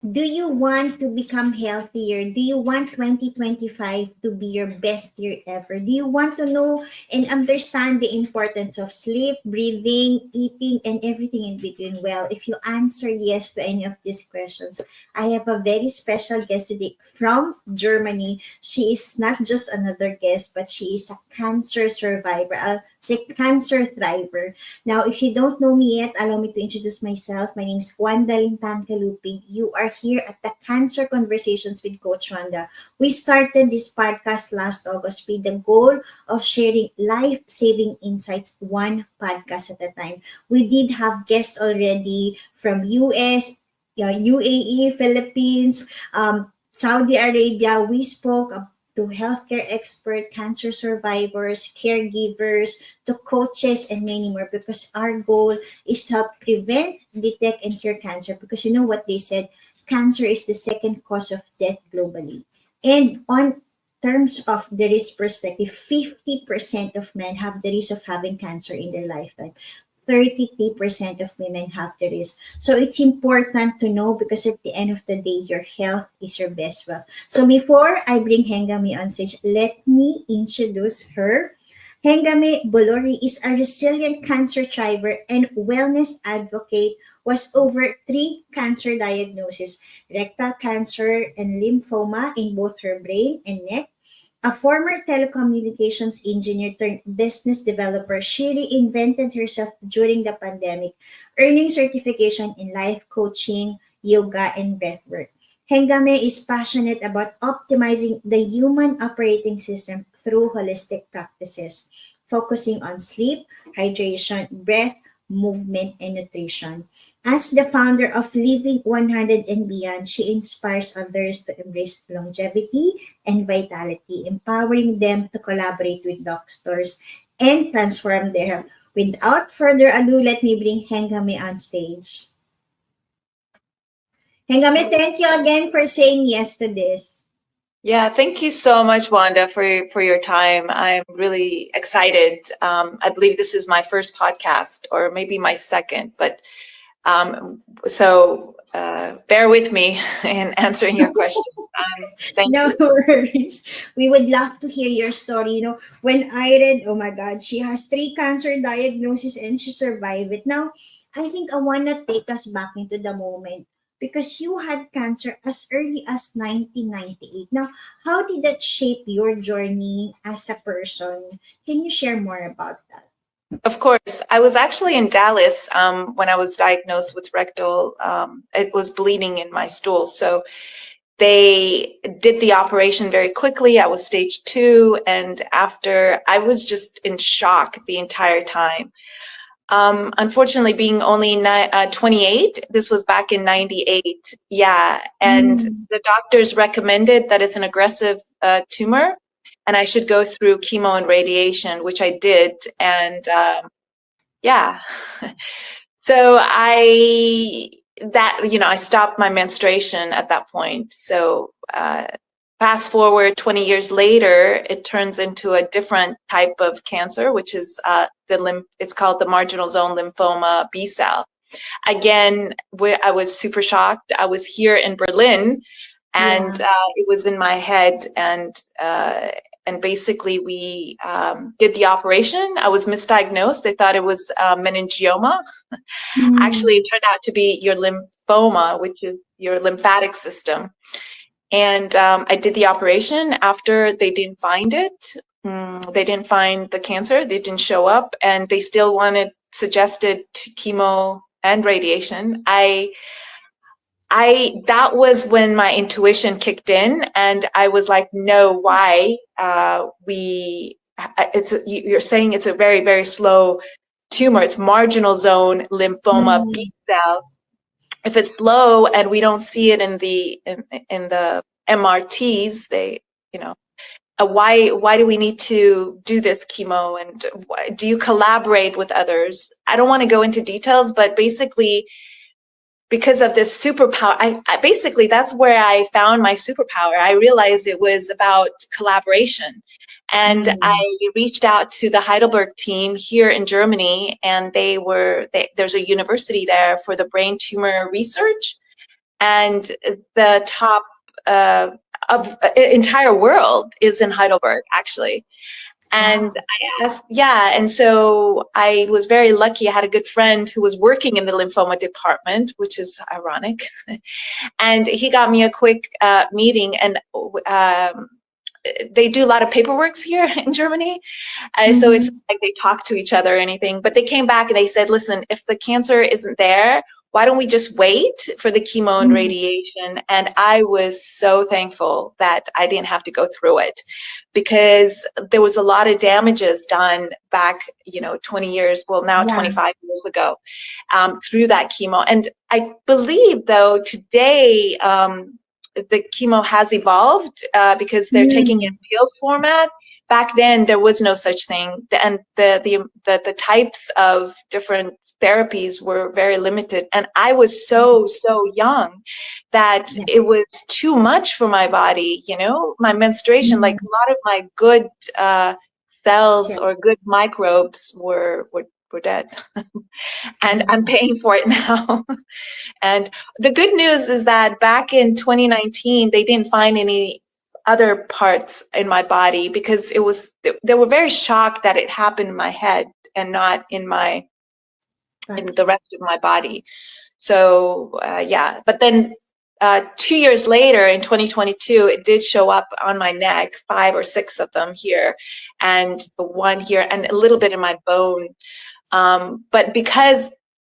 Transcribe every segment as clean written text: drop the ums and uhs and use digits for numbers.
Do you want to become healthier? Do you want 2025 to be your best year ever? Do you want to know and understand the importance of sleep, breathing, eating, and everything in between? Well, if you answer yes to any of these questions, I have a very special guest today from Germany. She is not just another guest, but she is a cancer survivor, a cancer thriver. Now, if you don't know me yet, allow me to introduce myself. My name is Wanda Lintan Kalupig. You are here at the Cancer Conversations with Coach Wanda. We started this podcast last August with the goal of sharing life-saving insights, one podcast at a time. We did have guests already from US, UAE, Philippines, Saudi Arabia. We spoke to healthcare expert, cancer survivors, caregivers, to coaches, and many more, because our goal is to help prevent, detect, and cure cancer. Because you know what they said, cancer is the second cause of death globally. And on terms of the risk perspective, 50% of men have the risk of having cancer in their lifetime. 33% of women have the risk. So it's important to know, because at the end of the day, your health is your best wealth. So before I bring Hengameh on stage, let me introduce her. Hengameh Bolouri is a resilient cancer thriver and wellness advocate, was over 3 cancer diagnoses, rectal cancer and lymphoma in both her brain and neck. A former telecommunications engineer turned business developer, she reinvented herself during the pandemic, earning certification in life coaching, yoga, and breathwork. Hengameh is passionate about optimizing the human operating system through holistic practices, focusing on sleep, hydration, breath, movement, and nutrition. As the founder of Living 100 and Beyond, she inspires others to embrace longevity and vitality, empowering them to collaborate with doctors and transform their health. Without further ado, let me bring Hengameh on stage. Hengameh, thank you again for saying yes to this. Yeah, thank you so much, Wanda, for your time. I'm really excited. I believe this is my first podcast, or maybe my second, but so bear with me in answering your question. No worries. We would love to hear your story. You know, when I read, oh my God, she has 3 cancer diagnoses and she survived it. Now, I think I want to take us back into the moment, because you had cancer as early as 1998. Now, how did that shape your journey as a person? Can you share more about that? Of course. I was actually in Dallas when I was diagnosed with rectal. It was bleeding in my stool. So they did the operation very quickly. I was stage 2. And after, I was just in shock the entire time. Unfortunately, being only 28, this was back in 98. Yeah. And the doctors recommended that it's an aggressive tumor, and I should go through chemo and radiation, which I did. And yeah, so I stopped my menstruation at that point. So fast forward 20 years later, it turns into a different type of cancer, which is it's called the marginal zone lymphoma B cell. Again, I was super shocked. I was here in Berlin, and it was in my head, and basically we did the operation. I was misdiagnosed. They thought it was meningioma. Actually, it turned out to be your lymphoma, which is your lymphatic system. And I did the operation. After, they didn't find it. They didn't find the cancer. They didn't show up, and they still suggested chemo and radiation. That was when my intuition kicked in, and I was like, no, why? You're saying it's a very, very slow tumor. It's marginal zone lymphoma B cell. if it's low and we don't see it in the MRTs, they, you know, why do we need to do this chemo, and do you collaborate with others? I don't want to go into details, but basically, because of this superpower, I basically, that's where I found my superpower. I realized it was about collaboration. And I reached out to the Heidelberg team here in Germany, and there's a university there for the brain tumor research, and the top of entire world is in Heidelberg, actually. And I asked, and so I was very lucky. I had a good friend who was working in the lymphoma department, which is ironic. And he got me a quick meeting, and they do a lot of paperwork here in Germany. So it's like they talk to each other or anything, but they came back and they said, listen, if the cancer isn't there, why don't we just wait for the chemo and radiation? And I was so thankful that I didn't have to go through it, because there was a lot of damages done back, 20 years, well, now 25 years ago, through that chemo. And I believe, though, today, the chemo has evolved because they're taking it in pill format. Back then, there was no such thing, and the types of different therapies were very limited. And I was so young that it was too much for my body. My menstruation, like a lot of my good cells or good microbes were dead, and I'm paying for it now. And the good news is that back in 2019, they didn't find any other parts in my body, because they were very shocked that it happened in my head and not in the rest of my body. So but then 2 years later, in 2022, it did show up on my neck, 5 or 6 of them here, and one here, and a little bit in my bone. But because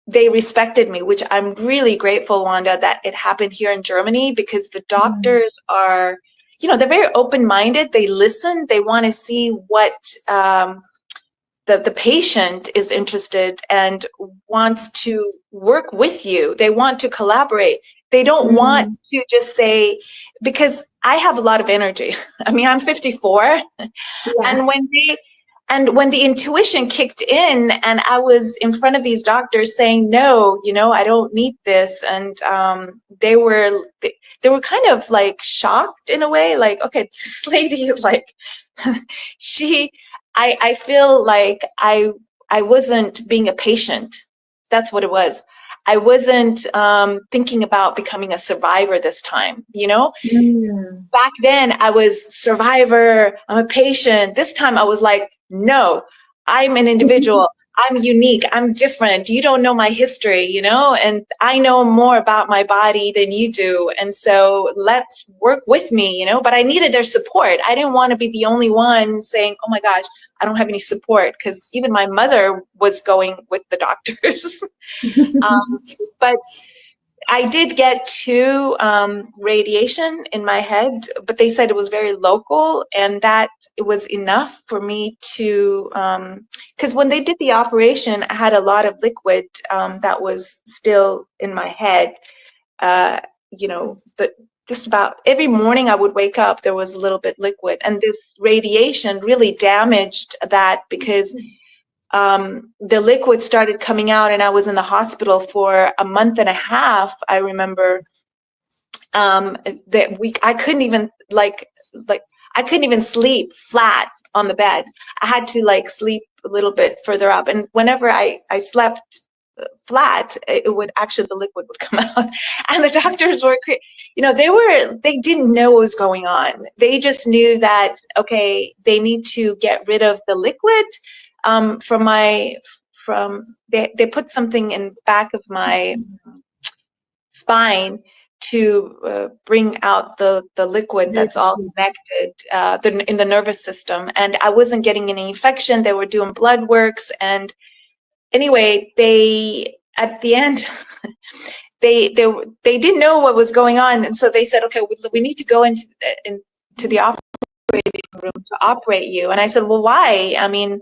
they respected me, which I'm really grateful, Wanda, that it happened here in Germany, because the doctors are, they're very open-minded. They listen. They want to see what the patient is interested and wants to work with you. They want to collaborate. They don't want to just say, because I have a lot of energy. I mean, I'm 54, and when the intuition kicked in, and I was in front of these doctors saying, no, I don't need this. And they were kind of like shocked in a way, like, okay, this lady is like, I feel like I wasn't being a patient. That's what it was. I wasn't thinking about becoming a survivor this time, Back then I was survivor, I'm a patient. This time I was like, no, I'm an individual. I'm unique. I'm different. You don't know my history, and I know more about my body than you do. And so let's work with me, but I needed their support. I didn't want to be the only one saying, oh my gosh, I don't have any support, because even my mother was going with the doctors. But I did get 2 radiation in my head, but they said it was very local, and that it was enough for me to, because when they did the operation, I had a lot of liquid that was still in my head. Just about every morning I would wake up, there was a little bit liquid, and this radiation really damaged that, because the liquid started coming out, and I was in the hospital for a month and a half. I remember that I couldn't even I couldn't even sleep flat on the bed. I had to sleep a little bit further up, and whenever I slept flat, the liquid would come out, and the doctors were, they didn't know what was going on. They just knew that, okay, they need to get rid of the liquid they put something in back of my spine to bring out the liquid that's all connected in the nervous system. And I wasn't getting any infection. They were doing blood works, and anyway, at the end, they didn't know what was going on, and so they said, okay, we need to go into the operating room to operate you. And I said, well, why? I mean,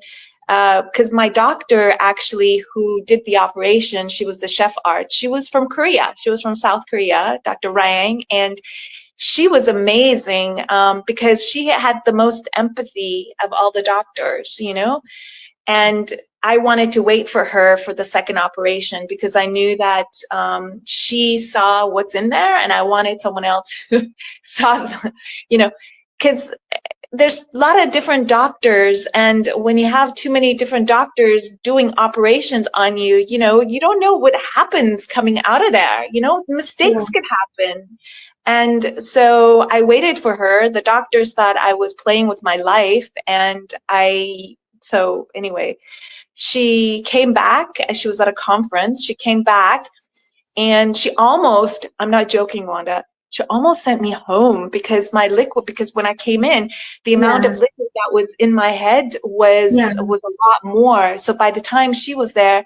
because my doctor actually who did the operation, she was the chef art. She was from Korea. She was from South Korea, Dr. Rang, and she was amazing because she had the most empathy of all the doctors, you know, and I wanted to wait for her for the second operation because I knew that she saw what's in there, and I wanted someone else who saw, you know, because there's a lot of different doctors, and when you have too many different doctors doing operations on you, you know, you don't know what happens coming out of there. You know, mistakes could happen. And so I waited for her. The doctors thought I was playing with my life, and so anyway, she came back. She was at a conference. She came back and she almost, I'm not joking, Wanda, she almost sent me home because because when I came in, the amount of liquid that was in my head was a lot more. So by the time she was there,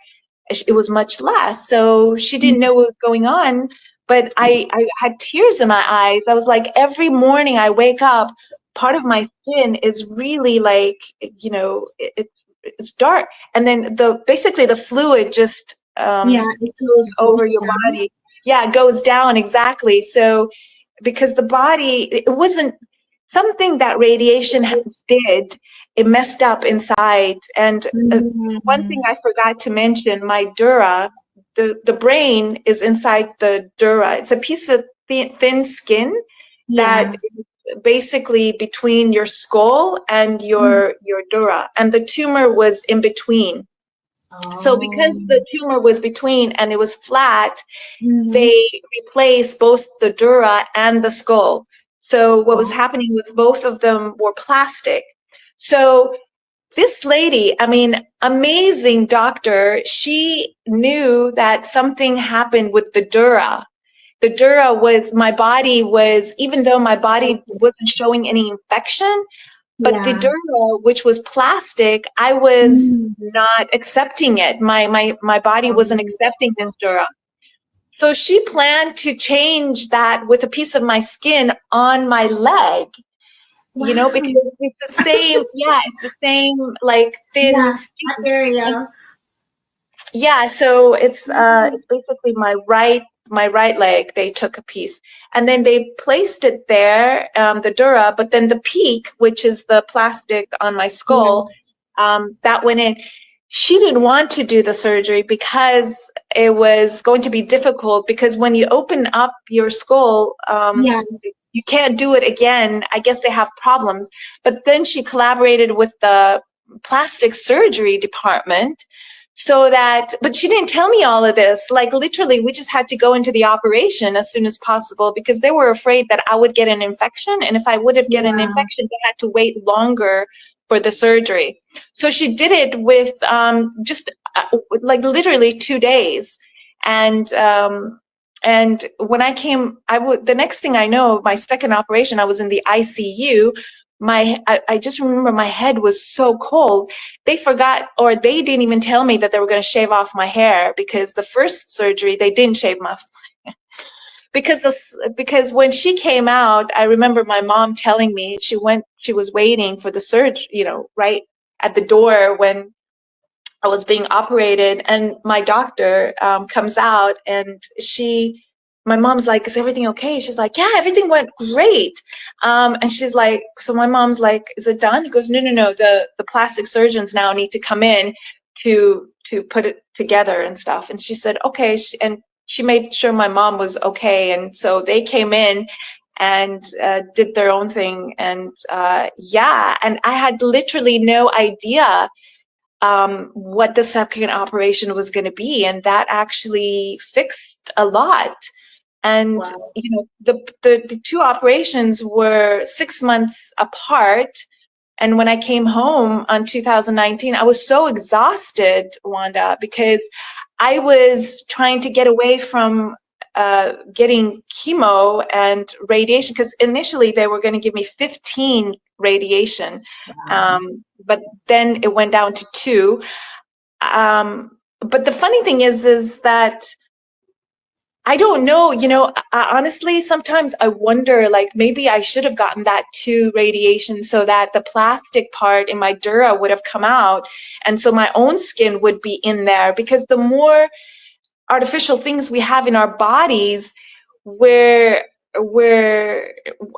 it was much less. So she didn't know what was going on, but I had tears in my eyes. I was like, every morning I wake up, part of my skin is really like, you know, it's dark. And then basically the fluid just it goes over your down. body. Yeah, it goes down, exactly. So because the body, it wasn't something that radiation did, it messed up inside. And one thing I forgot to mention, my dura, the brain is inside the dura. It's a piece of thin skin that is basically between your skull and your dura, and the tumor was in between. So because the tumor was between and it was flat, they replaced both the dura and the skull. So what was happening with both of them were plastic. So this lady, I mean, amazing doctor, she knew that something happened with the dura. The dura was, my body was, even though my body wasn't showing any infection, but the dura, which was plastic, I was not accepting it. My body wasn't accepting this dura. So she planned to change that with a piece of my skin on my leg, you know, because it's the same, it's the same like thin skin. Material. Yeah, so it's basically my right leg. They took a piece, and then they placed it there, the dura. But then the peak, which is the plastic on my skull, that went in. She didn't want to do the surgery because it was going to be difficult. Because when you open up your skull, you can't do it again. I guess they have problems. But then she collaborated with the plastic surgery department. So that, but she didn't tell me all of this. Like literally, we just had to go into the operation as soon as possible because they were afraid that I would get an infection. And if I would have get an infection, they had to wait longer for the surgery. So she did it with just like literally 2 days. And when I came, the next thing I know, my second operation, I was in the ICU. I just remember my head was so cold. They forgot, or they didn't even tell me that they were going to shave off my hair because the first surgery, they didn't shave my because when she came out, I remember my mom telling me she was waiting for the surgery, you know, right at the door when I was being operated, and my doctor comes out, and my mom's like, "Is everything okay?" She's like, "Yeah, everything went great." And she's like, so my mom's like, "Is it done?" He goes, No. The plastic surgeons now need to come in to put it together and stuff." And she said, "Okay." And she made sure my mom was okay. And so they came in and did their own thing. And and I had literally no idea what the second operation was going to be. And that actually fixed a lot. And, you know, the two operations were 6 months apart. And when I came home on 2019, I was so exhausted, Wanda, because I was trying to get away from getting chemo and radiation, because initially they were going to give me 15 radiation, but then it went down to 2. But the funny thing is that I don't know, honestly, sometimes I wonder, like, maybe I should have gotten that 2 radiation so that the plastic part in my dura would have come out. And so my own skin would be in there, because the more artificial things we have in our bodies, where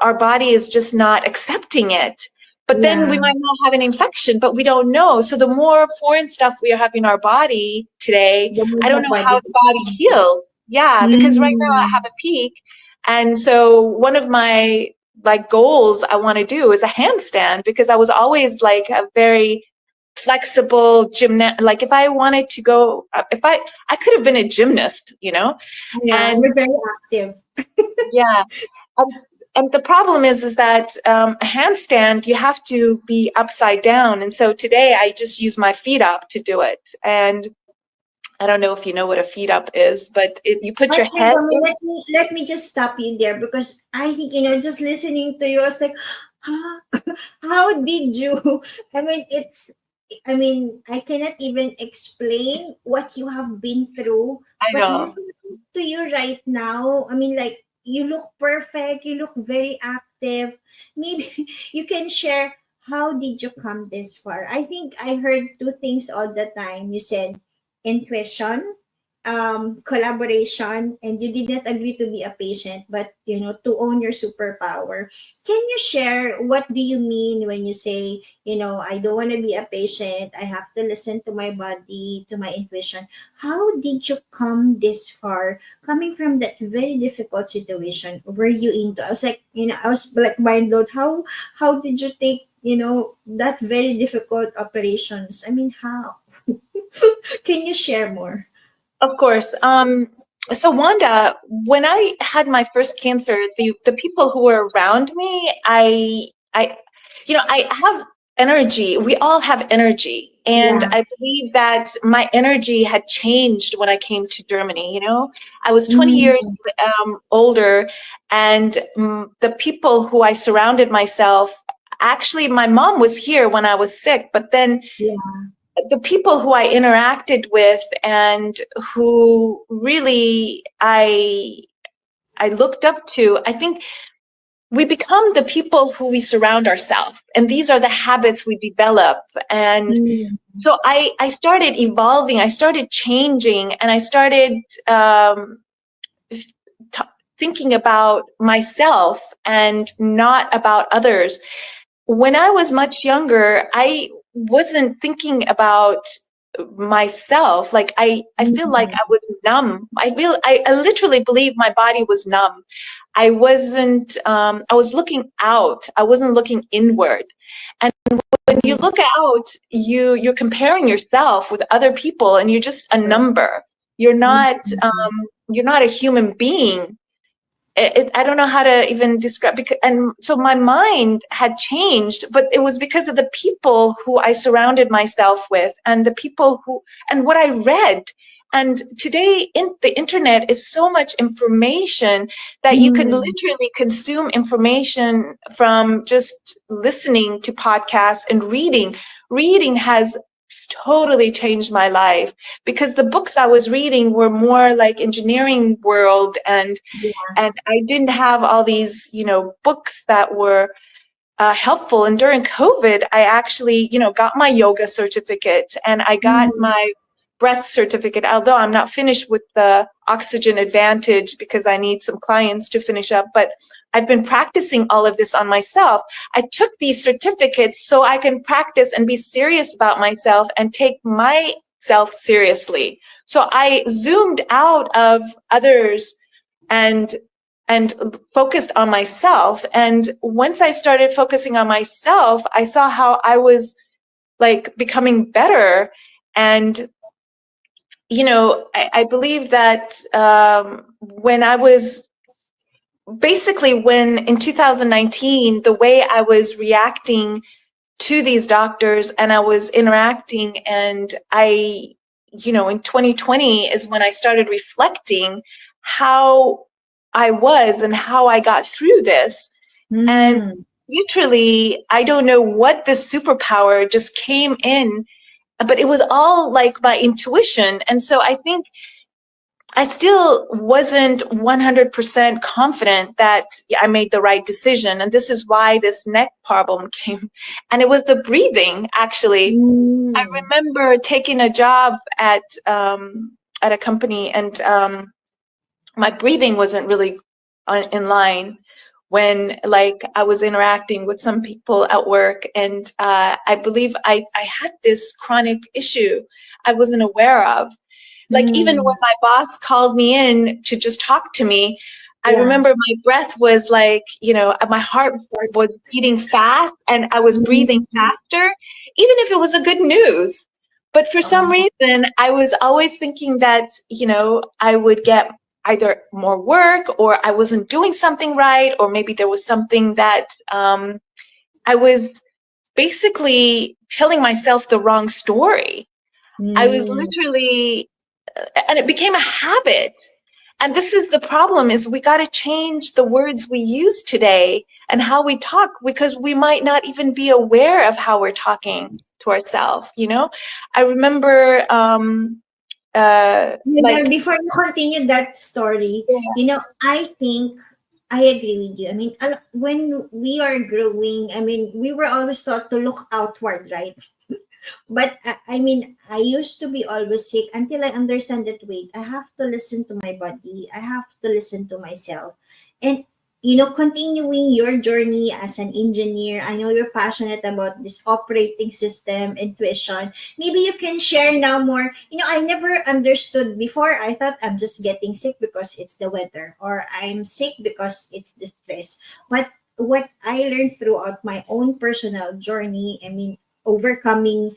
our body is just not accepting it. But then we Yeah, might not have an infection, but we don't know. So the more foreign stuff we have in our body today, the more I don't the know how body. the body heals. Yeah, because right now I have Mm. a peak. And so one of my like goals I want to do is a handstand, because I was always like a very flexible gymnast. Like if I wanted to go, if I could have been a gymnast, Yeah, and you're very active. yeah. Um, and the problem is that a handstand, you have to be upside down. And so today I just use my feet up to do it. And I don't know if you know what a feet up is, but you put But your hang head on, in. let me just stop you there, because I think, just listening to you, I was like, huh? How did you? I mean, I cannot even explain what you have been through, I but know. listening to you right now, I mean, like, you look perfect, you look very active. Maybe you can share, how did you come this far? I think I heard two things all the time. You said intuition, collaboration, and you did not agree to be a patient, but to own your superpower. Can you share, what do you mean when you say, I don't want to be a patient, I have to listen to my body, to my intuition? How did you come this far, coming from that very difficult situation? Were you into, I was like, I was like mind blown. How did you take, that very difficult operations? I mean, how? Can you share more? Of course. So Wanda, when I had my first cancer, the people who were around me, I have energy. We all have energy, and Yeah. I believe that my energy had changed when I came to Germany. I was 20 years Mm, older, and the people who I surrounded myself. Actually, my mom was here when I was sick, but then yeah. the people who I interacted with and who really I looked up to, I think we become the people who we surround ourselves, and these are the habits we develop. And Mm, so I started evolving, I started changing, and I started t- thinking about myself and not about others. When I was much younger, I wasn't thinking about myself. Like I feel like mm, I was numb. I literally believe my body was numb. I wasn't I was looking out. I wasn't looking inward. And when you mm, look out, you're comparing yourself with other people, and you're just a correct. number. You're not Mm, you're not a human being. I don't know how to even describe, because, and so my mind had changed, but it was because of the people who I surrounded myself with, and the people who, and what I read. And today the internet is so much information that you can mm, literally consume information from just listening to podcasts and reading. Reading has totally changed my life, because the books I was reading were more like engineering world, yeah. and I didn't have all these, books that were helpful. And during COVID, I actually, got my yoga certificate, and I got Mm, my breath certificate, although I'm not finished with the oxygen advantage because I need some clients to finish up. But I've been practicing all of this on myself. I took these certificates so I can practice and be serious about myself and take myself seriously. So I zoomed out of others and and focused on myself. And once I started focusing on myself, I saw how I was like becoming better. And I believe that when I was basically, when in 2019, the way I was reacting to these doctors and I was interacting, and in 2020 is when I started reflecting how I was and how I got through this. And mm, literally, I don't know what this superpower just came in, but it was all like my intuition. And so I think I still wasn't 100% confident that I made the right decision. And this is why this neck problem came. And it was the breathing, actually. I Mm. remember taking a job at a company, and my breathing wasn't really in line when, like, I was interacting with some people at work, and I believe I had this chronic issue I wasn't aware of. Like, even when Mm. my boss called me in to just talk to me, I Yeah. remember my breath was like, my heart was beating fast and I was breathing Mm. faster, even if it was a good news. But for some Oh. reason, I was always thinking that, I would get either more work, or I wasn't doing something right, or maybe there was something that I was basically telling myself the wrong story. I was Mm. literally, and it became a habit. And this is the problem, is we got to change the words we use today and how we talk, because we might not even be aware of how we're talking to ourselves. I remember, like, Before you continue that story, I think I agree with you. I mean, when we are growing, I mean, we were always taught to look outward, right? But I mean, I used to be always sick until I understand that, wait, I have to listen to my body. I have to listen to myself. And, continuing your journey as an engineer, I know you're passionate about this operating system, intuition. Maybe you can share now more. I never understood before. I thought I'm just getting sick because it's the weather, or I'm sick because it's the stress. But what I learned throughout my own personal journey, I mean, overcoming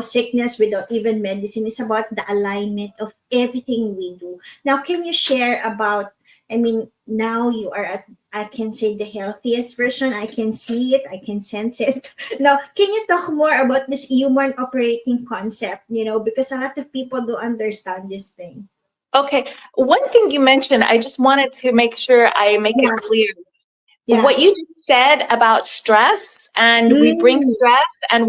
sickness without even medicine, is about the alignment of everything we do. Now, can you share about, I mean, now you are at, I can say, the healthiest version. I can see it, I can sense it. Now, can you talk more about this human operating concept, because a lot of people don't understand this thing. okay, one thing you mentioned, I just wanted to make sure I make it Yeah. clear. Yeah. What you just said about stress, and we bring Mm. stress, and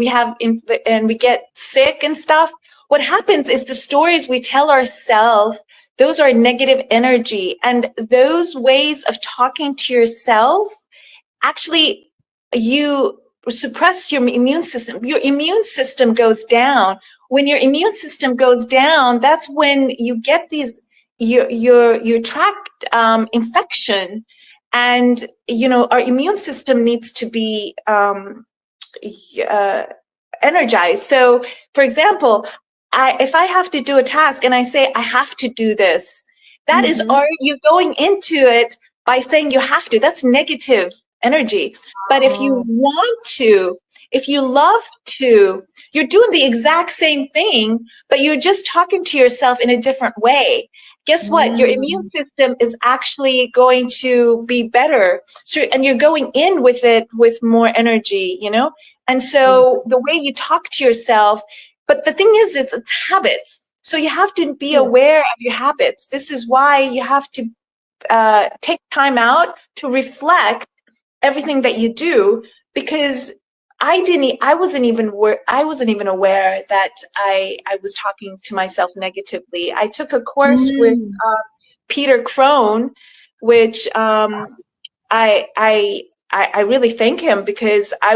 and we get sick and stuff. What happens is the stories we tell ourselves, those are negative energy, and those ways of talking to yourself, actually, you suppress your immune system. Your immune system goes down. When your immune system goes down, that's when you get these, your tract infection. And our immune system needs to be uh, energized. So, for example, if I have to do a task and I say I have to do this, that is, Mm-hmm. are you going into it by saying you have to? That's negative energy. But if you Oh. want to, if you love to, you're doing the exact same thing, but you're just talking to yourself in a different way. Guess what? Your immune Mm. system is actually going to be better. So, and you're going in with it with more energy. And Yeah. so the way you talk to yourself, but the thing is, it's habits. So you have to be True. aware of your habits. This is why you have to take time out to reflect everything that you do, because I wasn't even aware that I was talking to myself negatively. I took a course with Mm. Peter Crone, which I I really thank him, because I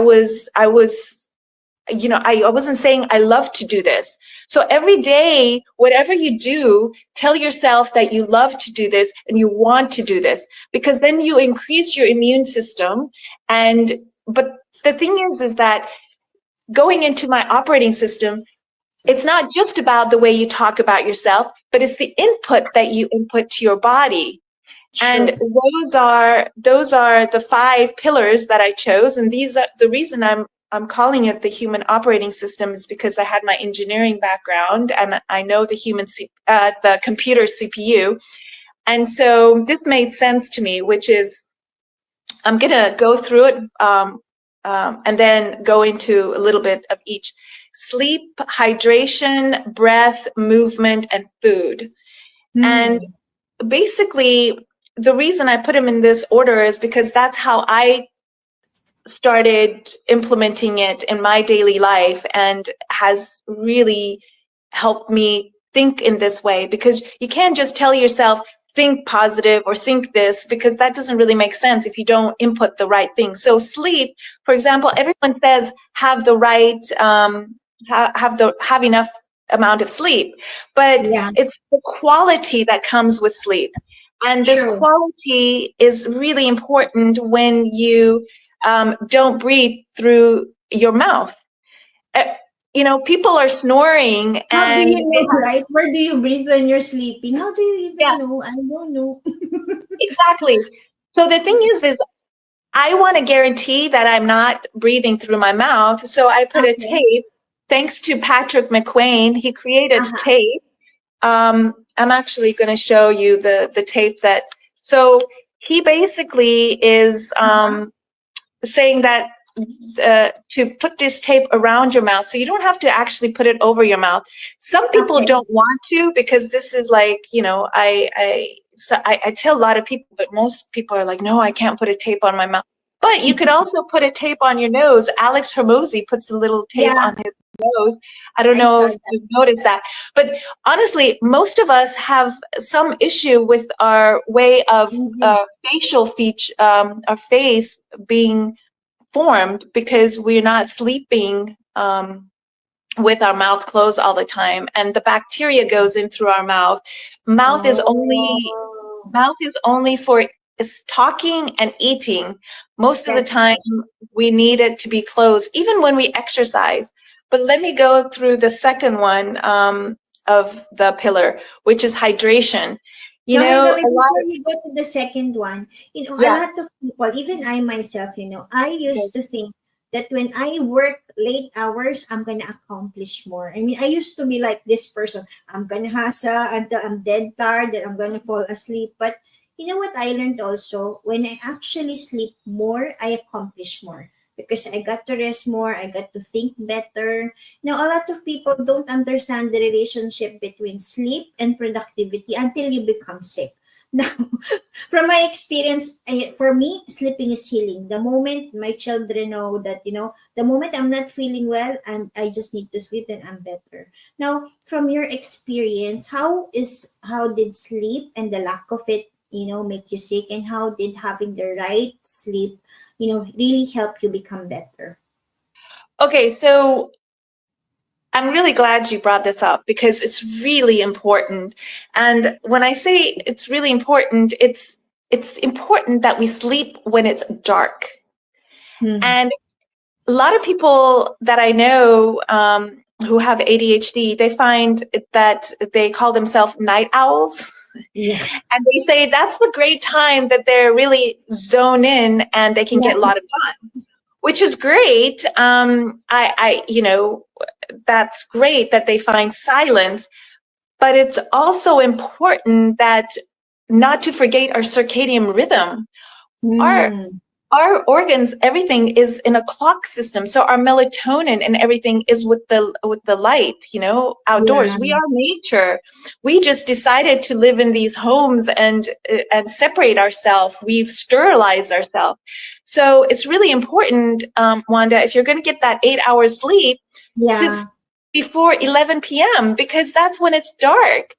wasn't saying I love to do this. So every day, whatever you do, tell yourself that you love to do this and you want to do this, because then you increase your immune system. But the thing is that going into my operating system, it's not just about the way you talk about yourself, but it's the input that you input to your body. And True. those are the 5 pillars that I chose. And these are the reason I'm calling it the human operating system, is because I had my engineering background and I know the computer CPU. And so this made sense to me, which is, I'm gonna go through it and then go into a little bit of each: sleep, hydration, breath, movement, and food. And Mm. basically, the reason I put them in this order is because that's how I started implementing it in my daily life, and has really helped me think in this way, because you can't just tell yourself, think positive or think this, because that doesn't really make sense if you don't input the right thing. So sleep, for example, everyone says have the right, have enough amount of sleep, but Yeah. it's the quality that comes with sleep. And this True. quality is really important when you don't breathe through your mouth. Uh, You know, people are snoring How do and you know, right? Where do you breathe when you're sleeping? How do you yeah, even know? I don't know. exactly. So the thing is I want to guarantee that I'm not breathing through my mouth. So I put a Okay. tape, thanks to Patrick McQuain. He created Uh-huh. tape. I'm actually going to show you the tape that, so he basically is Uh-huh. saying that to put this tape around your mouth, so you don't have to actually put it over your mouth. Some people Okay. don't want to, because this is like, you know, I tell a lot of people, but most people are like, no, I can't put a tape on my mouth. But you could also put a tape on your nose. Alex Hermosi puts a little tape Yeah, on his nose. I don't I know saw if that. you've noticed that. But honestly, most of us have some issue with our way of Mhm. facial feature, our face being formed, because we're not sleeping with our mouth closed all the time, and the bacteria goes in through our mouth. Mouth is only Oh, mouth is only for talking and eating. Most of the that's time, we need it to be closed, even when we exercise. But let me go through the second one of the pillar, which is hydration. You now, know, Hengameh, a lot. before you go to the second one, a Yeah. lot of people, even I myself, I used to think that when I work late hours, I'm gonna accomplish more. I mean, I used to be like this person. I'm gonna hustle until I'm dead tired, that I'm gonna fall asleep. But you know what I learned also? When I actually sleep more, I accomplish more because I got to rest more. I got to think better. Now, a lot of people don't understand the relationship between sleep and productivity until you become sick. Now, from my experience, for me, sleeping is healing. The moment my children know that, the moment I'm not feeling well, I just need to sleep and I'm better. Now, from your experience, how did sleep and the lack of it, make you sick, and how did having the right sleep, really help you become better? Okay, so I'm really glad you brought this up, because it's really important. And when I say it's really important, it's important that we sleep when it's dark. Hmm. And a lot of people that I know who have ADHD, they find that they call themselves night owls. Yeah. And they say that's the great time that they're really zone in and they can Yeah. get a lot of done, which is great. That's great that they find silence, but it's also important that not to forget our circadian rhythm. Our Hmm. our organs, everything is in a clock system. So our melatonin and everything is with the light, outdoors. Yeah. We are nature. We just decided to live in these homes and separate ourselves. We've sterilized ourselves. So it's really important, Wanda, if you're going to get that 8 hours sleep, because Yeah. before 11 p.m., because that's when it's dark.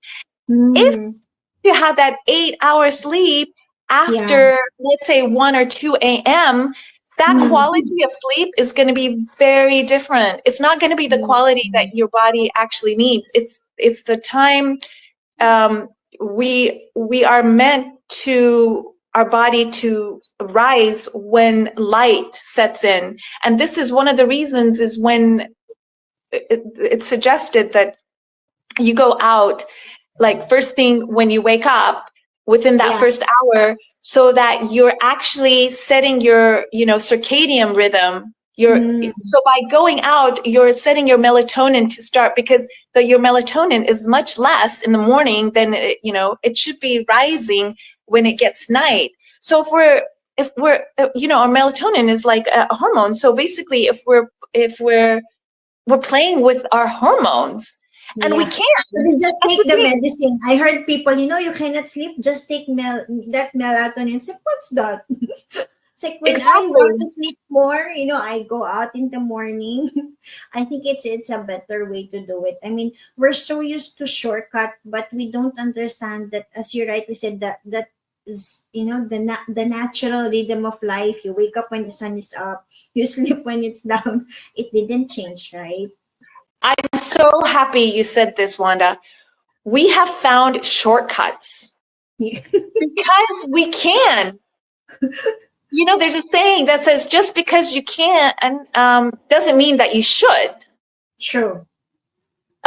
If Mm. you have that 8 hour sleep Yeah. after, let's say, 1 or 2 a.m., that Mm. quality of sleep is going to be very different. It's not going to be the quality that Mm. your body actually needs. It's the time we are meant to our body to rise when light sets in. And this is one of the reasons is when it's suggested that you go out like first thing when you wake up within that Yeah. first hour, so that you're actually setting your circadian rhythm. Mm. So by going out, you're setting your melatonin to start, because your melatonin is much less in the morning than it should be rising when it gets night. So if we're our melatonin is like a hormone. So basically if we're playing with our hormones, and we Yeah. can't. So they just That's take the the thing. medicine. I heard people, you cannot sleep, just take that melatonin. So what's that? It's like when I want Exactly. to sleep more, I go out in the morning. I think it's a better way to do it. I mean, we're so used to shortcut, but we don't understand that, as you rightly said, that is, the natural rhythm of life. You wake up when the sun is up, you sleep when it's down. It didn't change, right? I'm so happy you said this, Wanda. We have found shortcuts because we can. There's a saying that says just because you can't and doesn't mean that you should. True.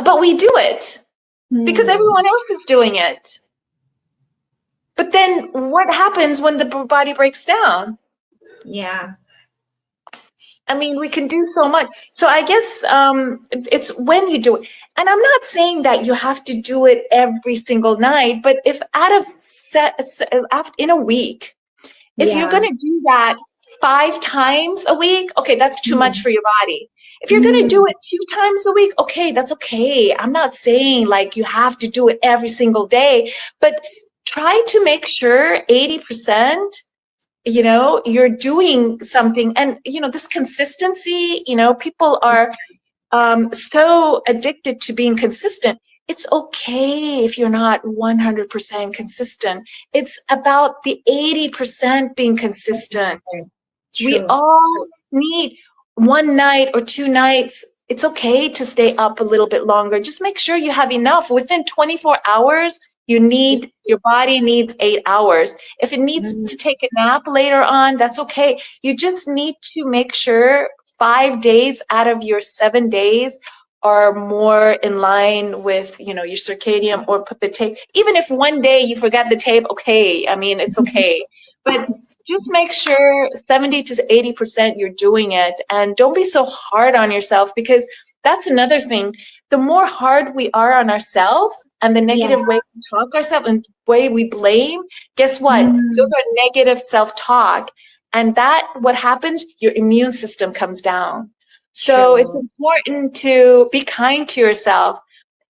But we do it because Hmm. everyone else is doing it. But then what happens when the body breaks down? Yeah. I mean, we can do so much. So I guess it's when you do it. And I'm not saying that you have to do it every single night, but if in a week, if you're Yeah. going to do that 5 times a week, okay, that's too much Hmm. for your body. If you're going to do Hmm. it 2 times a week, okay, that's okay. I'm not saying like you have to do it every single day, but try to make sure 80%, you're doing something. And, this consistency, people are so addicted to being consistent. It's okay if you're not 100% consistent. It's about the 80% being consistent. We True. all need one night or 2 nights. It's okay to stay up a little bit longer. Just make sure you have enough. Within 24 hours, your body needs 8 hours. If it needs Mhm. to take a nap later on, that's okay. You just need to make sure 5 days out of your 7 days are more in line with, your circadian, or put the tape. Even if one day you forgot the tape, okay. I mean, it's okay. But just make sure 70 to 80% you're doing it, and don't be so hard on yourself, because that's another thing. The more hard we are on ourselves and the Yeah. negative way we talk ourselves and way we blame, guess what? Those Mhm. are negative self-talk. And that, what happens, your immune system comes down. So it's True. important to be kind to yourself.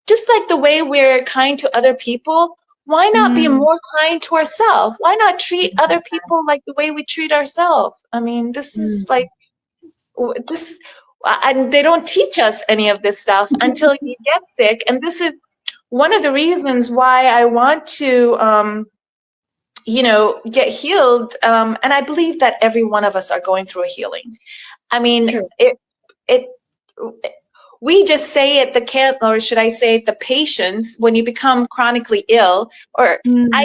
Just like the way we're kind to other people, why not be Mm. more kind to ourselves? Why not treat other people like the way we treat ourselves? I mean, this is like, Mm. this, and they don't teach us any of this stuff until you get sick. And this is one of the reasons why I want to, get healed. And I believe that every one of us are going through a healing. I mean, True. it we just say it, or should I say the patients, when you become chronically ill, or I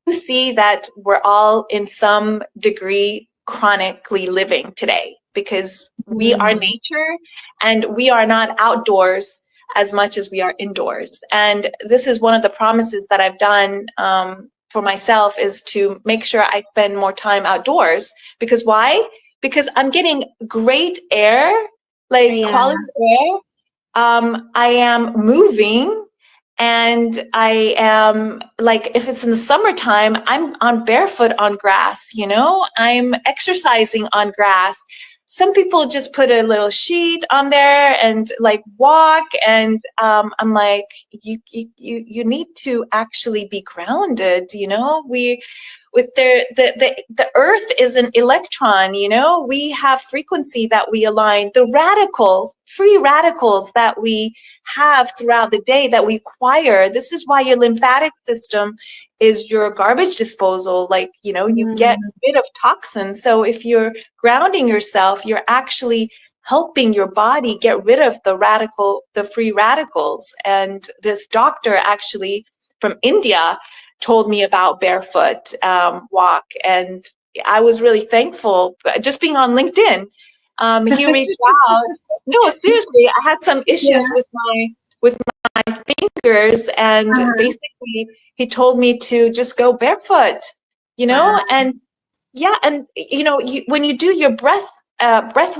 Mm. see that we're all in some degree chronically living today, because we are Mm. nature and we are not outdoors as much as we are indoors. And this is one of the promises that I've done for myself, is to make sure I spend more time outdoors. Because why? Because I'm getting great air, like Yeah. quality air. I am moving, and I am, like, if it's in the summertime, I'm on barefoot on grass, I'm exercising on grass. Some people just put a little sheet on there and like walk, and I'm like, you need to actually be grounded, we with the earth is an electron, we have frequency that we align. The radicals, free radicals that we have throughout the day, that we acquire, this is why your lymphatic system is your garbage disposal. Like, you get Mm. rid of toxins. So if you're grounding yourself, you're actually helping your body get rid of the free radicals. And this doctor, actually from India, told me about barefoot walk, and I was really thankful. Just being on LinkedIn, he reached out. No, seriously, I had some issues Yeah. with my fingers, and Uh-huh. basically he told me to just go barefoot, Wow. and yeah, and when you do your breath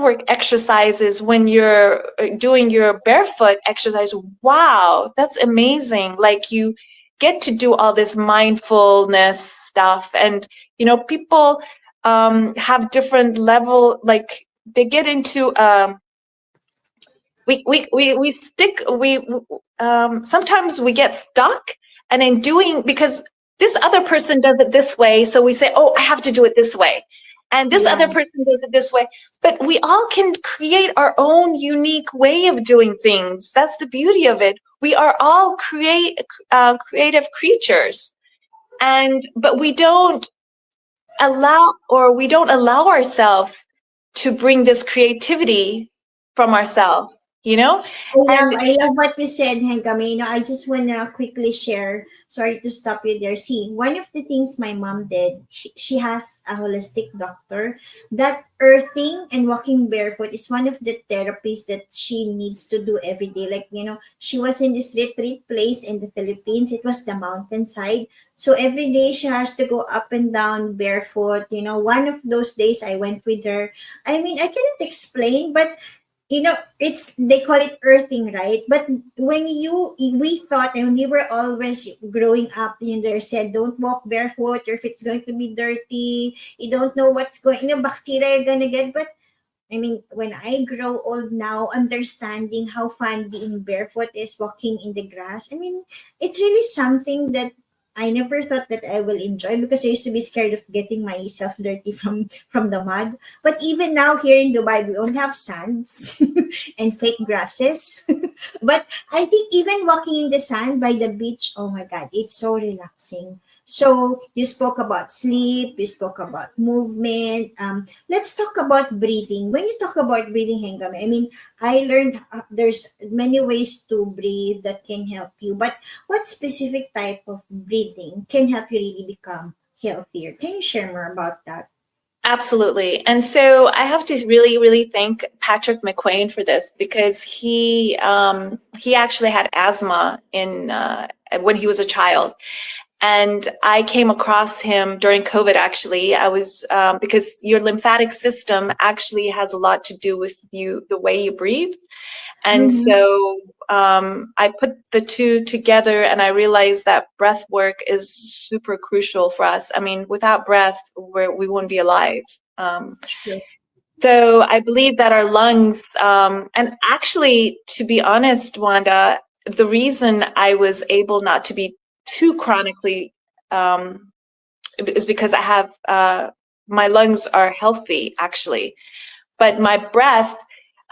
work exercises, when you're doing your barefoot exercise, wow, that's amazing. Like, you get to do all this mindfulness stuff, and people have different level, like they get into we stick we sometimes we get stuck, and in doing, because this other person does it this way, so we say, oh, I have to do it this way. and this Yeah. other person does it this way. But we all can create our own unique way of doing things. That's the beauty of it. We are all creative creatures, but we don't allow ourselves to bring this creativity from ourselves, you know? And I love what you said, Hengameh. I just want to quickly share. Sorry to stop you there. See, one of the things my mom did, she has a holistic doctor. That earthing and walking barefoot is one of the therapies that she needs to do every day. Like, she was in this retreat place in the Philippines. It was the mountainside. So every day she has to go up and down barefoot. One of those days I went with her. I mean, I cannot explain, but it's they call it earthing, right? But we thought, and we were always growing up, they said don't walk barefoot, or if it's going to be dirty, you don't know what's going, bacteria you're gonna get. But I mean, when I grow old now, understanding how fun being barefoot is, walking in the grass, I mean, it's really something that I never thought that I will enjoy, because I used to be scared of getting myself dirty from the mud. But even now here in Dubai, we only have sands and fake grasses. But I think even walking in the sand by the beach, oh my God, it's so relaxing. So you spoke about sleep, you spoke about movement. Let's talk about breathing. When you talk about breathing, Hengam, I mean, I learned there's many ways to breathe that can help you. But what specific type of breathing can help you really become healthier? Can you share more about that? absolutely. And so I have to really, really thank Patrick McQuain for this, because he actually had asthma when he was a child. And I came across him during COVID, actually. I was, because your lymphatic system actually has a lot to do with the way you breathe. And Mm-hmm. so I put the two together, and I realized that breath work is super crucial for us. I mean, without breath, we wouldn't be alive. Sure. So I believe that our lungs, and actually, to be honest, Wanda, the reason I was able not to be too chronically is because I have my lungs are healthy, actually, but my breath,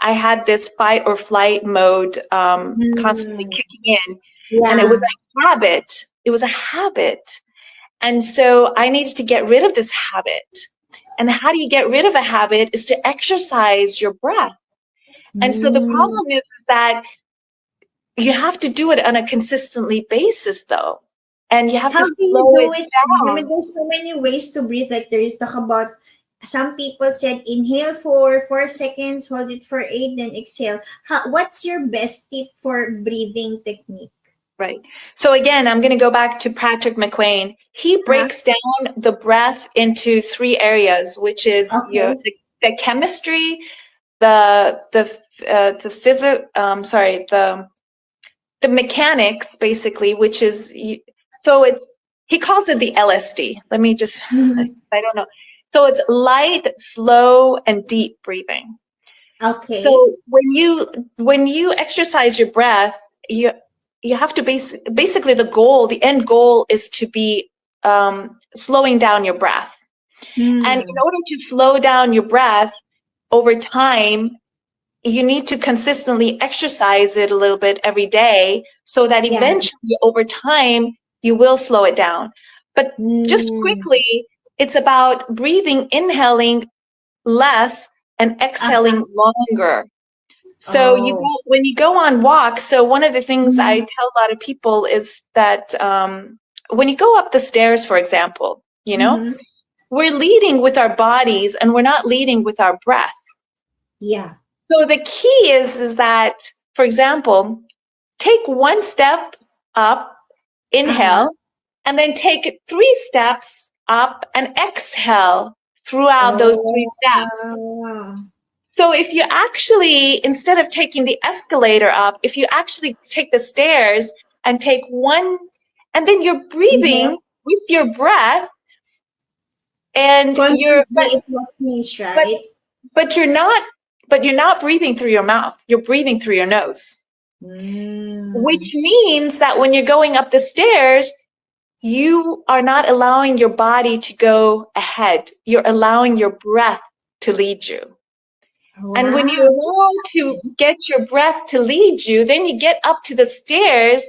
I had this fight or flight mode constantly Mm, kicking in, and it was yeah. a habit. It was a habit, and so I needed to get rid of this habit. And how do you get rid of a habit is to exercise your breath. And so the Mm. problem is that you have to do it on a consistently basis, though, and you have How to do you slow do it it? I mean, down. there's so many ways to breathe. Like there is talk about, some people said inhale for 4 seconds, hold it for eight, then exhale. What's your best tip for breathing technique? Right. So again, I'm going to go back to Patrick McQuane. He Huh? breaks down the breath into three areas, which is Okay. the chemistry, the physics. Sorry, the mechanics, basically, which is so it's he calls it the LSD. Let me just Mhm. I don't know. So it's light, slow, and deep breathing. Okay. So when you exercise your breath, you have to basically the end goal is to be slowing down your breath. And in Hmm. order to slow down your breath over time, you need to consistently exercise it a little bit every day, so that Yeah. eventually over time you will slow it down. But just Hmm. quickly, it's about breathing, inhaling less and Uh-huh. exhaling longer. So Oh. when you go on walks, so one of the things I Mm-hmm. tell a lot of people is that when you go up the stairs, for example, Mm-hmm. we're leading with our bodies and we're not leading with our breath. Yeah. So the key is that, for example, take one step up, Uh-huh. inhale, and then take 3 steps up and exhale throughout those three Oh. steps. So if you actually, instead of taking the escalator up, if you actually take the stairs and take one, and then you're breathing Inhale. with your breath, and Consciously it was means, but right? but you're not breathing through your mouth. You're breathing through your nose, which Mm. means that when you're going up the stairs, you are not allowing your body to go ahead. You're allowing your breath to lead you. And when you Wow. allow to get your breath to lead you, then you get up to the stairs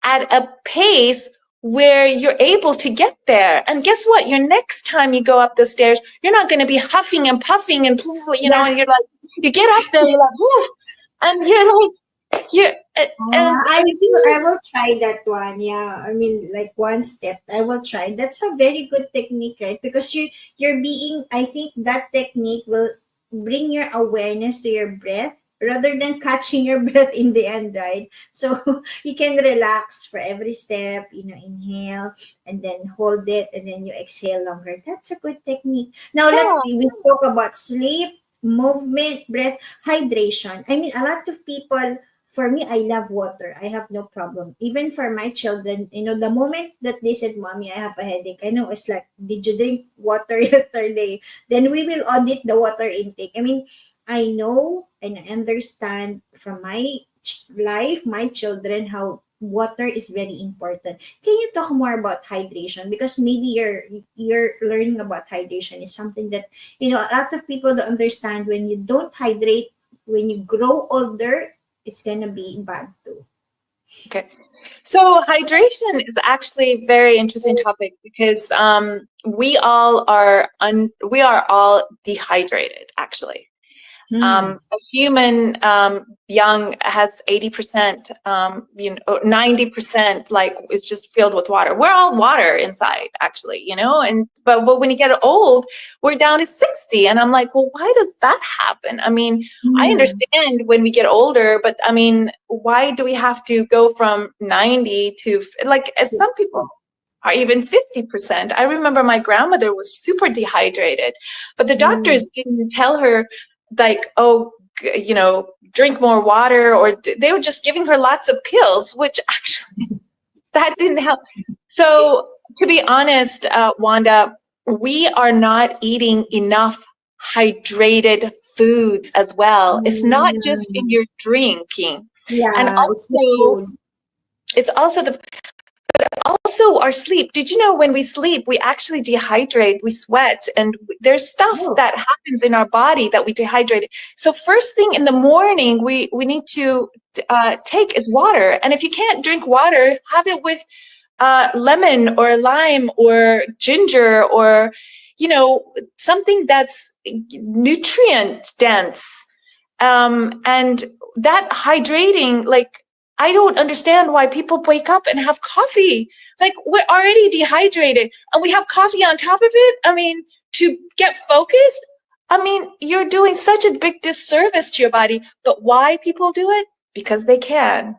at a pace where you're able to get there. And guess what? Your next time you go up the stairs, you're not going to be huffing and puffing and, you know, and you're like, you get up there, you're like, whew, and you're like, you're, I will try that one. Yeah, I mean, like one step. I will try. That's a very good technique, right? Because you're being. I think that technique will bring your awareness to your breath rather than catching your breath in the end, right? So you can relax for every step. You know, inhale and then hold it, and then you exhale longer. That's a good technique. Now yeah, we spoke about sleep, movement, breath, hydration. I mean, a lot of people, for me, I love water. I have no problem. Even for my children, you know, the moment that they said, Mommy, I have a headache, I know it's like, did you drink water yesterday? Then we will audit the water intake. I mean, I know and I understand from my life, my children, how water is very important. Can you talk more about hydration? Because maybe you're learning about hydration is something that, you know, a lot of people don't understand. When you don't hydrate, when you grow older, it's gonna be bad too. okay. So hydration is actually a very interesting topic because we are all dehydrated actually. Hmm. A human young has 80%, 90% like it's just filled with water. We're all water inside, actually, you know. And but when you get old, we're down to 60, and I'm like, well, why does that happen? I mean, I Hmm. understand when we get older, but I mean, why do we have to go from 90 to like as some people are even 50%? I remember my grandmother was super dehydrated, but the doctors Hmm. didn't tell her like, oh, you know, drink more water, or they were just giving her lots of pills, which actually that didn't help. So to be honest, Wanda, we are not eating enough hydrated foods as well. It's not just in Hmm. your drinking. And Yeah, it's the also, food. it's also the also our sleep. Did you know when we sleep, we actually dehydrate, we sweat, and there's stuff Oh. that happens in our body that we dehydrate. So first thing in the morning, we need to take is water. And if you can't drink water, have it with lemon or lime or ginger or, you know, something that's nutrient dense. And that hydrating, like, I don't understand why people wake up and have coffee. Like, we're already dehydrated and we have coffee on top of it. I mean, to get focused, I mean, you're doing such a big disservice to your body. But why people do it? Because they can.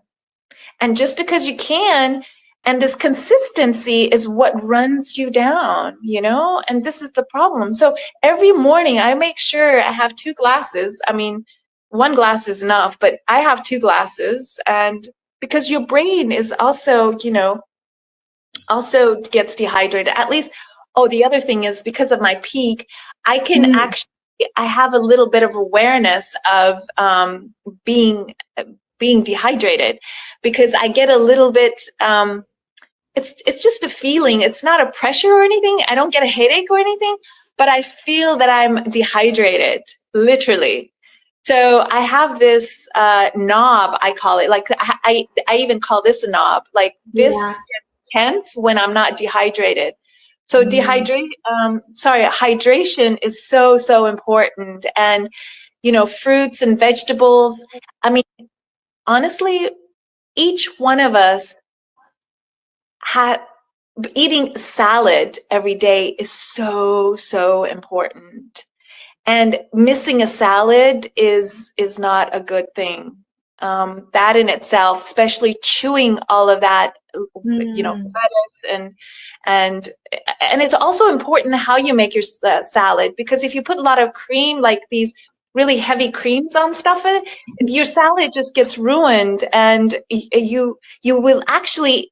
And just because you can, and this consistency is what runs you down, you know? And this is the problem. So every morning I make sure I have 2 glasses. I mean, 1 glass is enough, but I have 2 glasses. And because your brain is also, you know, also gets dehydrated. At least, oh, the other thing is because of my peak, I can Hmm. actually, I have a little bit of awareness of being being dehydrated because I get a little bit. It's just a feeling. It's not a pressure or anything. I don't get a headache or anything, but I feel that I'm dehydrated, literally. So I have this knob, I call it. Like I even call this a knob. Like this Yeah. tense when I'm not dehydrated. So Hmm. hydration is so, so important. And, you know, fruits and vegetables. I mean, honestly, each one of us had eating salad every day is so, so important. And missing a salad is not a good thing. That in itself, especially chewing all of that, you know, Hmm. and and and it's also important how you make your salad, because if you put a lot of cream, like these really heavy creams on stuff, your salad just gets ruined, and you will actually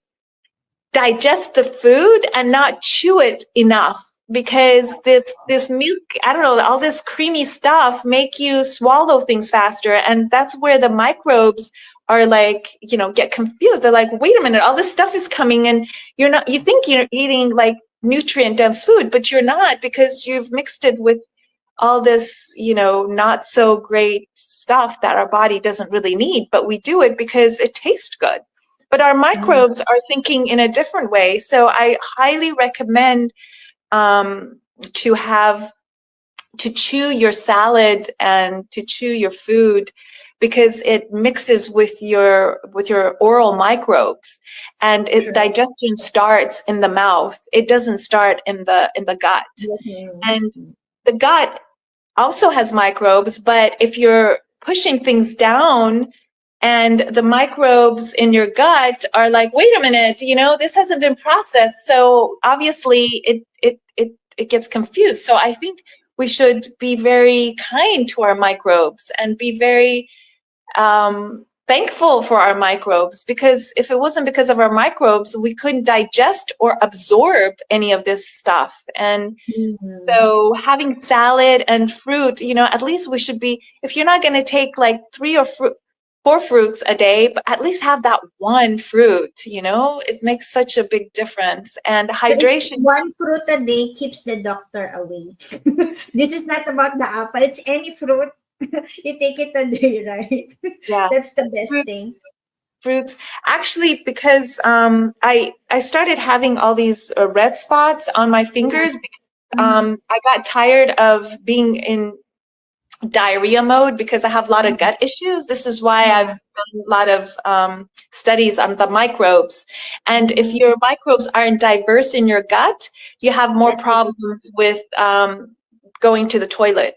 digest the food and not chew it enough, because this milk, I don't know, all this creamy stuff make you swallow things faster, and that's where the microbes are like, get confused. They're like, wait a minute, all this stuff is coming, and you think you're eating like nutrient dense food, but you're not, because you've mixed it with all this, not so great stuff that our body doesn't really need, but we do it because it tastes good. But our microbes are thinking in a different way. So I highly recommend to chew your salad and to chew your food, because it mixes with your oral microbes, and digestion starts in the mouth. It doesn't start in the gut. And the gut also has microbes, but if you're pushing things down and the microbes in your gut are like, wait a minute, this hasn't been processed, so obviously it gets confused. So I think we should be very kind to our microbes and be very thankful for our microbes, because if it wasn't because of our microbes, we couldn't digest or absorb any of this stuff. And so having salad and fruit, at least we should be, if you're not going to take like 3 or 4 fruits a day, but at least have that one fruit, it makes such a big difference. And hydration. One fruit a day keeps the doctor away. This is not about the apple. It's any fruit. You take it a day, right? Yeah. That's the best thing. Fruits. Actually, because I started having all these red spots on my fingers. I got tired of being in diarrhea mode because I have a lot of gut issues. This is why I've done a lot of studies on the microbes. And if your microbes aren't diverse in your gut, you have more problems with going to the toilet.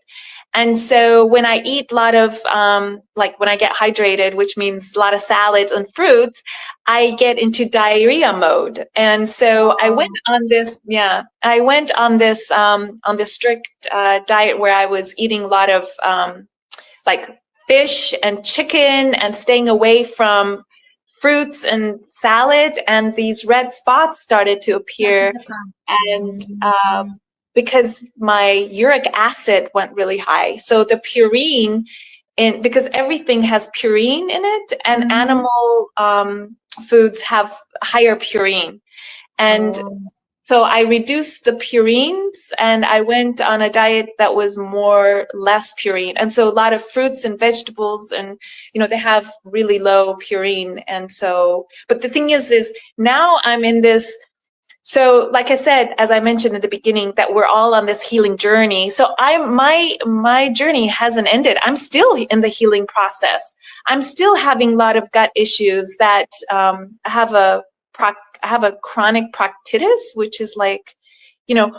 And so when I eat a lot of, like when I get hydrated, which means a lot of salads and fruits, I get into diarrhea mode. And so I went on this, on this strict diet where I was eating a lot of like fish and chicken and staying away from fruits and salad. And these red spots started to appear. And because my uric acid went really high. So the purine, because everything has purine in it, and animal foods have higher purine. And so I reduced the purines, and I went on a diet that was less purine. And so a lot of fruits and vegetables, and, they have really low purine. And so, but the thing is now I'm in this. So, like I said, as I mentioned at the beginning, that we're all on this healing journey. So my journey hasn't ended. I'm still in the healing process. I'm still having a lot of gut issues that I have a chronic proctitis, which is like,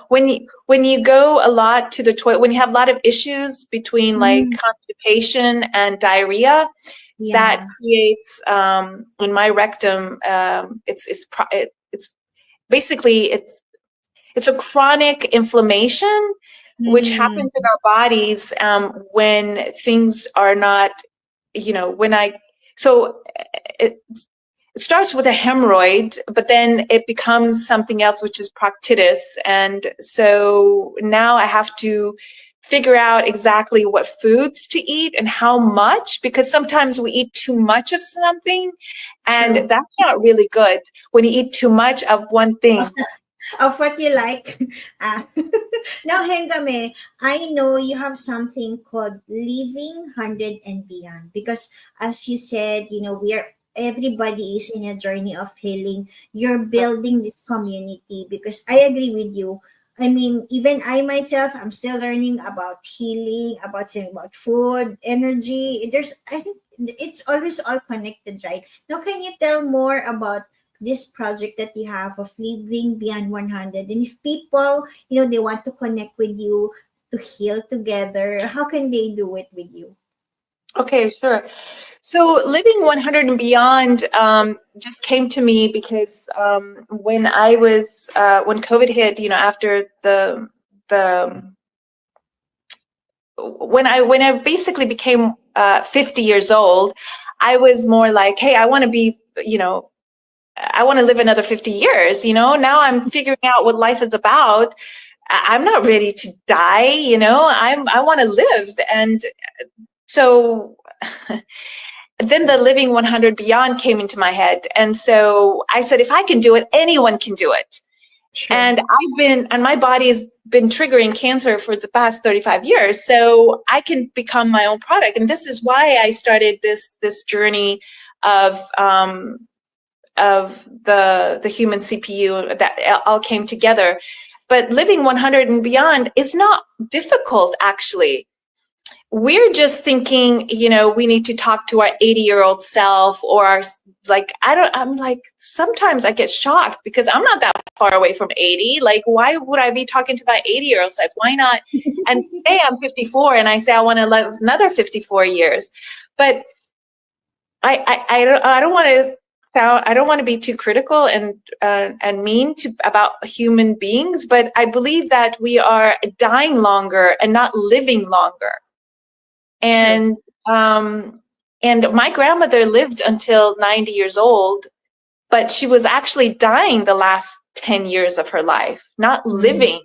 when you go a lot to the toilet, when you have a lot of issues between like constipation and diarrhea, that creates in my rectum, it's basically it's a chronic inflammation, which happens in our bodies when things are not, so it starts with a hemorrhoid, but then it becomes something else, which is proctitis. And so now I have to figure out exactly what foods to eat and how much, because sometimes we eat too much of something, and that's not really good when you eat too much of one thing. Of what you like. Now, Hengameh, I know you have something called Living 100 and Beyond, because as you said, everybody is in a journey of healing. You're building this community, because I agree with you. I mean, even I myself, I'm still learning about healing, about food, energy. I think it's always all connected, right? Now, can you tell more about this project that you have of Living Beyond 100? And if people, they want to connect with you to heal together, how can they do it with you? Okay, sure. So Living 100 and Beyond just came to me because when when COVID hit, after when I basically became 50 years old, I was more like, hey, I want to be, I want to live another 50 years, Now I'm figuring out what life is about. I'm not ready to die, I want to live. And so then the Living 100 Beyond came into my head. And so I said, if I can do it, anyone can do it. Sure. And my body has been triggering cancer for the past 35 years. So I can become my own product. And this is why I started this journey of the human CPU that all came together. But Living 100 and Beyond is not difficult, actually. We're just thinking, we need to talk to our 80-year-old self, or I'm like, sometimes I get shocked because I'm not that far away from 80. Like, why would I be talking to my 80-year-old self? Why not? And today I'm 54 and I say I want to live another 54 years. But I don't want to I don't want to be too critical and mean about human beings, but I believe that we are dying longer and not living longer. And and my grandmother lived until 90 years old, but she was actually dying the last 10 years of her life, not living.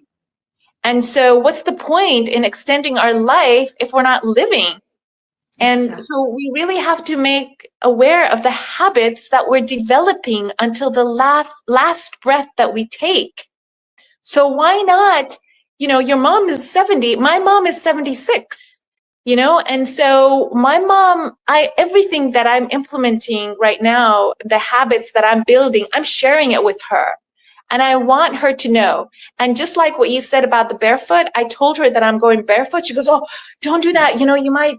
And so what's the point in extending our life if we're not living? And so we really have to make aware of the habits that we're developing until the last breath that we take. So why not, your mom is 70, my mom is 76, and so my mom, everything that I'm implementing right now, the habits that I'm building, I'm sharing it with her. And I want her to know. And just like what you said about the barefoot, I told her that I'm going barefoot. She goes, "Oh, don't do that. You might,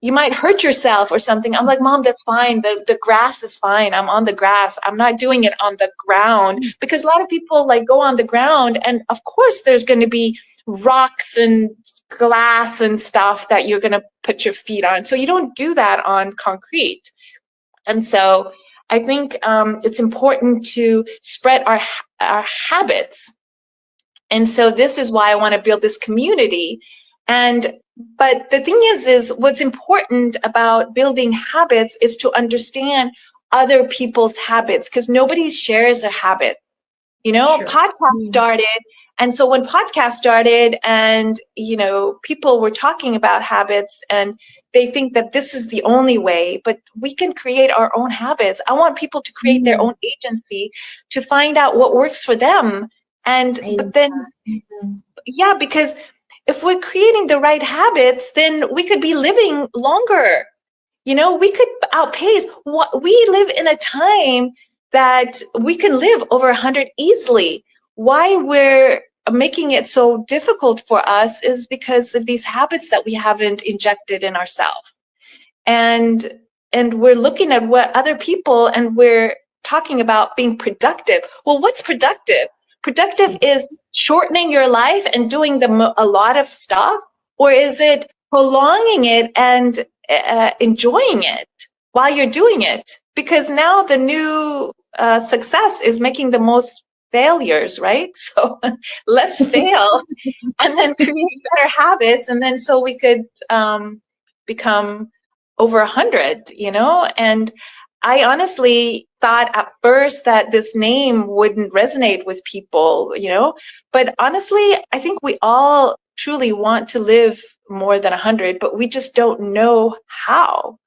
you might hurt yourself or something." I'm like, "Mom, that's fine. The grass is fine. I'm on the grass. I'm not doing it on the ground." Because a lot of people go on the ground, and of course there's going to be rocks and glass and stuff that you're going to put your feet on. So you don't do that on concrete. And so I think it's important to spread our habits. And so this is why I want to build this community. But the thing is what's important about building habits is to understand other people's habits, because nobody shares their habit. Podcast started. And so when podcast started and, people were talking about habits and they think that this is the only way, but we can create our own habits. I want people to create their own agency to find out what works for them. Because if we're creating the right habits, then we could be living longer. We could outpace. We live in a time that we can live over 100 easily. Why we're making it so difficult for us is because of these habits that we haven't injected in ourselves. And we're looking at what other people, and we're talking about being productive. Well, what's productive? Productive is shortening your life and doing a lot of stuff, or is it prolonging it and enjoying it while you're doing it? Because now the new success is making the most failures, right? So let's fail and then create better habits, and then so we could become over 100, And I honestly thought at first that this name wouldn't resonate with people, but honestly, I think we all truly want to live more than 100, but we just don't know how.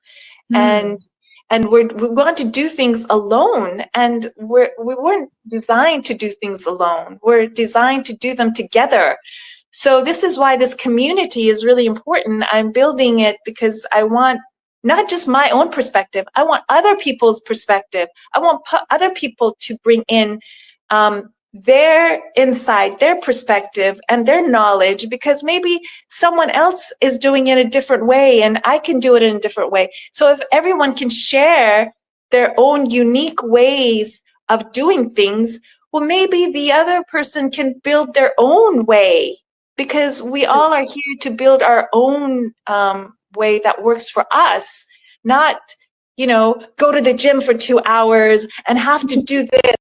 And we want to do things alone, and we weren't designed to do things alone. We're designed to do them together. So this is why this community is really important. I'm building it because I want not just my own perspective. I want other people's perspective. I want other people to bring in their insight, their perspective, and their knowledge, because maybe someone else is doing it a different way and I can do it in a different way. So if everyone can share their own unique ways of doing things, well, maybe the other person can build their own way, because we all are here to build our own way that works for us, not, go to the gym for 2 hours and have to do this,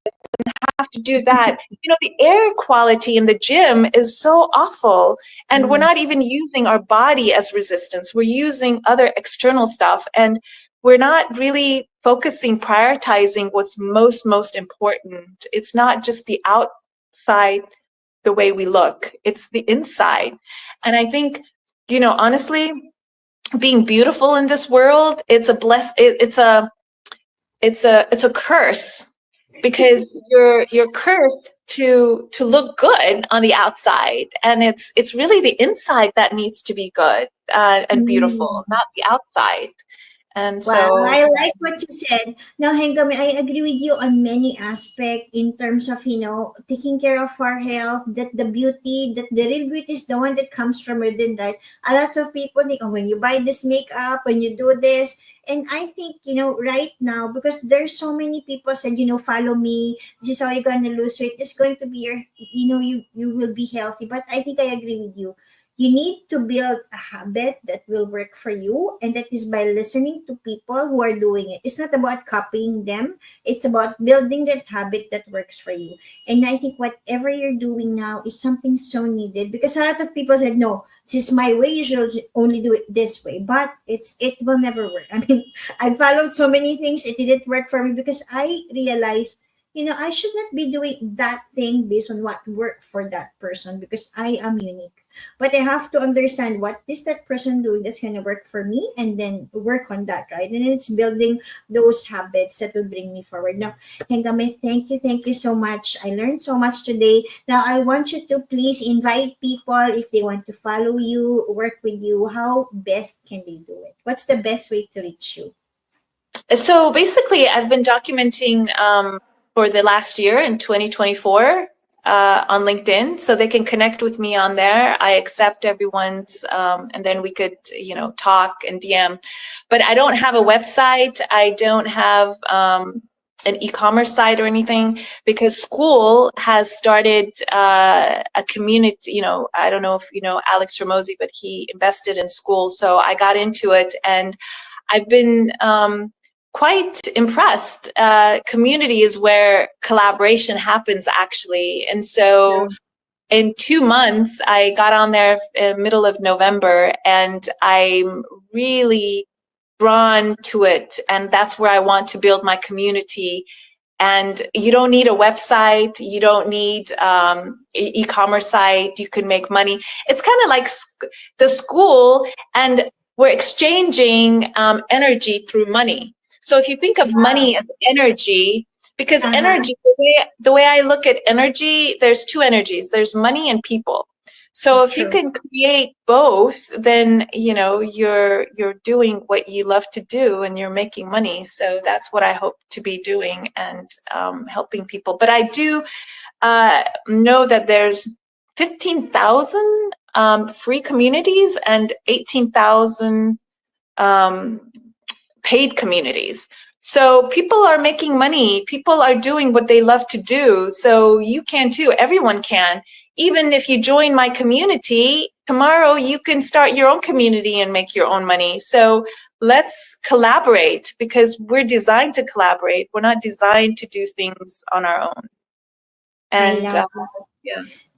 have to do that. The air quality in the gym is so awful, and we're not even using our body as resistance. We're using other external stuff, and we're not really prioritizing what's most important. It's not just the outside the way we look. It's the inside. And I think, honestly, being beautiful in this world, it's a curse, because you're cursed to look good on the outside, and it's really the inside that needs to be good and beautiful, Mm. not the outside. And Wow, so, I like what you said. Now, Hengame, I agree with you on many aspects in terms of, taking care of our health, that the real beauty is the one that comes from within, right? A lot of people think, oh, when you buy this makeup, when you do this. And I think, right now, because there's so many people said, follow me, this is how you're going to lose weight. It's going to be you will be healthy. But I think I agree with you. You need to build a habit that will work for you, and that is by listening to people who are doing it. It's not about copying them, it's about building that habit that works for you. And I think whatever you're doing now is something so needed, because a lot of people said, no, this is my way, you should only do it this way, but it will never work. I mean, I followed so many things, it didn't work for me, because I realized, I should not be doing that thing based on what worked for that person, because I am unique. But I have to understand what is that person doing that's going to work for me, and then work on that, right? And it's building those habits that will bring me forward. Now, Hengame, thank you so much. I learned so much today. Now, I want you to please invite people if they want to follow you, work with you. How best can they do it? What's the best way to reach you? so basically, I've been documenting for the last year in 2024 on LinkedIn, so they can connect with me on there. I accept everyone's, and then we could, talk and DM. But I don't have a website. I don't have an e-commerce site or anything, because school has started a community. I don't know if you know Alex Ramosi, but he invested in school, so I got into it, and I've been quite impressed. Community is where collaboration happens, actually. And so in 2 months, I got on there in middle of November, and I'm really drawn to it. And that's where I want to build my community. And you don't need a website. You don't need e-commerce site. You can make money. It's kind of like the school, and we're exchanging energy through money. So if you think of money as energy, because energy, the way I look at energy, there's two energies. There's money and people. So if you can create both, then you're doing what you love to do, and you're making money. So that's what I hope to be doing, and helping people. But I do know that there's 15,000 free communities and 18,000 paid communities. So people are making money. People are doing what they love to do. So you can too. Everyone can. Even if you join my community, tomorrow you can start your own community and make your own money. So let's collaborate, because we're designed to collaborate. We're not designed to do things on our own. And yeah.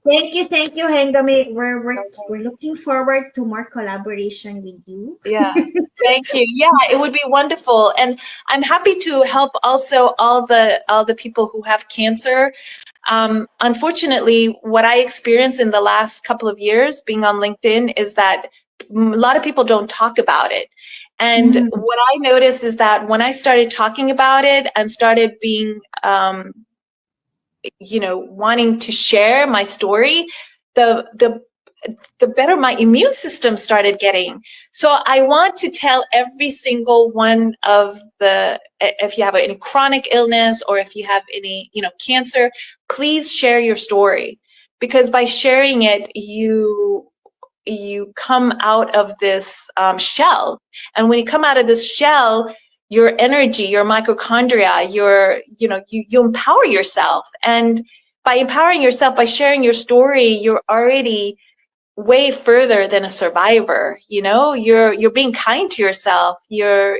Thank you, Hengame. We're looking forward to more collaboration with you. Yeah, thank you. Yeah, it would be wonderful, and I'm happy to help also all the people who have cancer. Unfortunately, what I experienced in the last couple of years being on LinkedIn is that a lot of people don't talk about it. And what I noticed is that when I started talking about it and started being wanting to share my story, the better my immune system started getting. So I want to tell every single one of if you have any chronic illness, or if you have any, cancer, please share your story, because by sharing it, you come out of this shell. And when you come out of this shell, your energy, your mitochondria, you empower yourself. And by empowering yourself, by sharing your story, you're already way further than a survivor. You're being kind to yourself. You're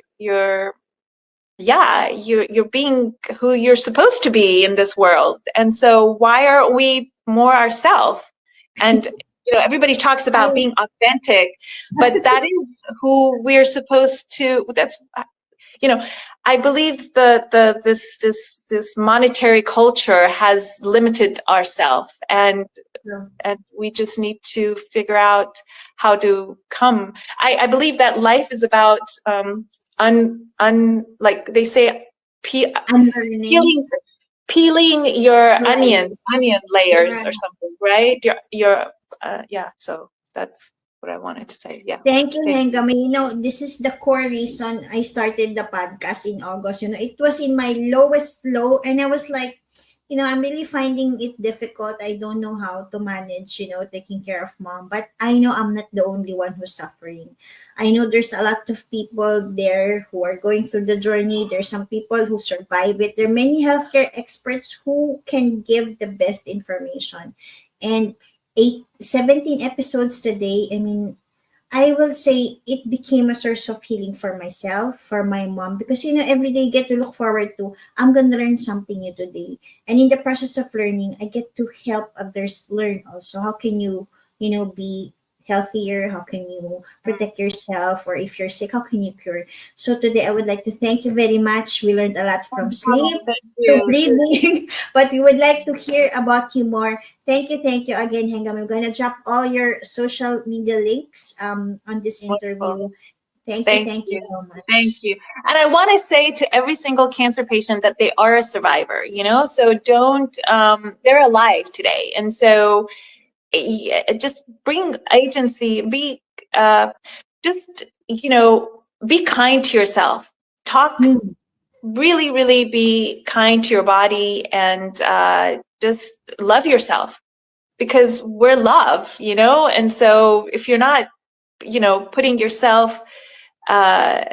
being who you're supposed to be in this world. And so why aren't we more ourselves? And everybody talks about being authentic, but that is who we're supposed to. I believe this monetary culture has limited ourselves, and we just need to figure out how to come. I believe that life is about like they say, Unlearning. peeling your Right. onion layers or Right. something, right? Your yeah. So that's what I wanted to say. Yeah. Thank you, Thank you. Hengame. This is the core reason I started the podcast in August. It was in my lowest low, and I was like, I'm really finding it difficult. I don't know how to manage, taking care of mom. But I know I'm not the only one who's suffering. I know there's a lot of people there who are going through the journey. There's some people who survive it. There are many healthcare experts who can give the best information. And 17 episodes today, I mean, I will say it became a source of healing for myself, for my mom, because every day I get to look forward to, I'm gonna learn something new today. And in the process of learning, I get to help others learn also. How can you be healthier? How can you protect yourself? Or if you're sick, how can you cure? So today I would like to thank you very much. We learned a lot from sleep Thank to you. breathing, but we would like to hear about you more. Thank you again, Hengam. I'm gonna drop all your social media links on this Wonderful. interview. Thank Thank you you. so Thank much. you. And I want to say to every single cancer patient that they are a survivor, so don't, they're alive today. And so just bring agency, just, be kind to yourself. Talk, Hmm. really, really be kind to your body, and just love yourself, because we're love, and so if you're not, putting yourself, uh,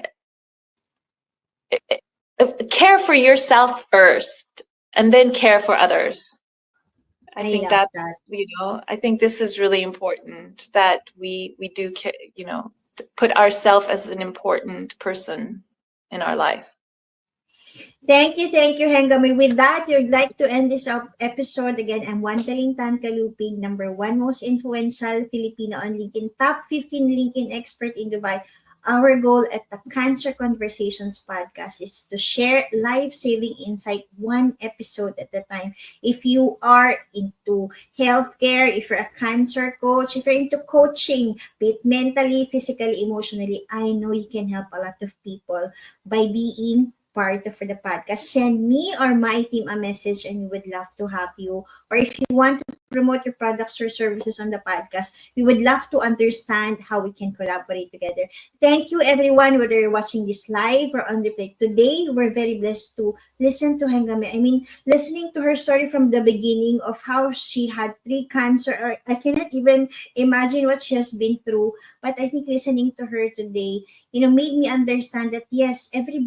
care for yourself first and then care for others. I I think love that, that. I think this is really important, that we do, put ourselves as an important person in our life. Thank you, Hengami. With that, you'd like to end this episode again. I'm Juan Talintan Kalupig, number one most influential Filipino on LinkedIn, top 15 LinkedIn expert in Dubai. Our goal at the Cancer Conversations podcast is to share life-saving insight one episode at a time. If you are into healthcare, if you're a cancer coach, if you're into coaching, be it mentally, physically, emotionally, I know you can help a lot of people by being part of the podcast. Send me or my team a message and we would love to have you. Or if you want to promote your products or services on the podcast, we would love to understand how we can collaborate together. Thank you everyone, whether you're watching this live or on replay. Today, we're very blessed to listen to Hengameh. I mean, listening to her story from the beginning of how she had three cancer, or I cannot even imagine what she has been through. But I think listening to her today, made me understand that yes, every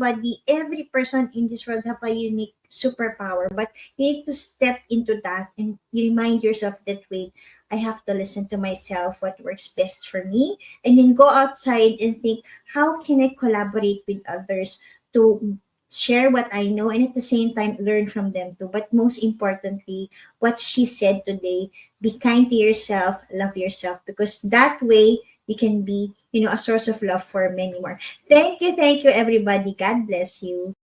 person in this world have a unique superpower, but you need to step into that and you remind yourself that wait, I have to listen to myself, what works best for me, and then go outside and think, how can I collaborate with others to share what I know and at the same time learn from them too. But most importantly, what she said today, be kind to yourself, love yourself, because that way you can be, a source of love for many more. Thank you, everybody. God bless you.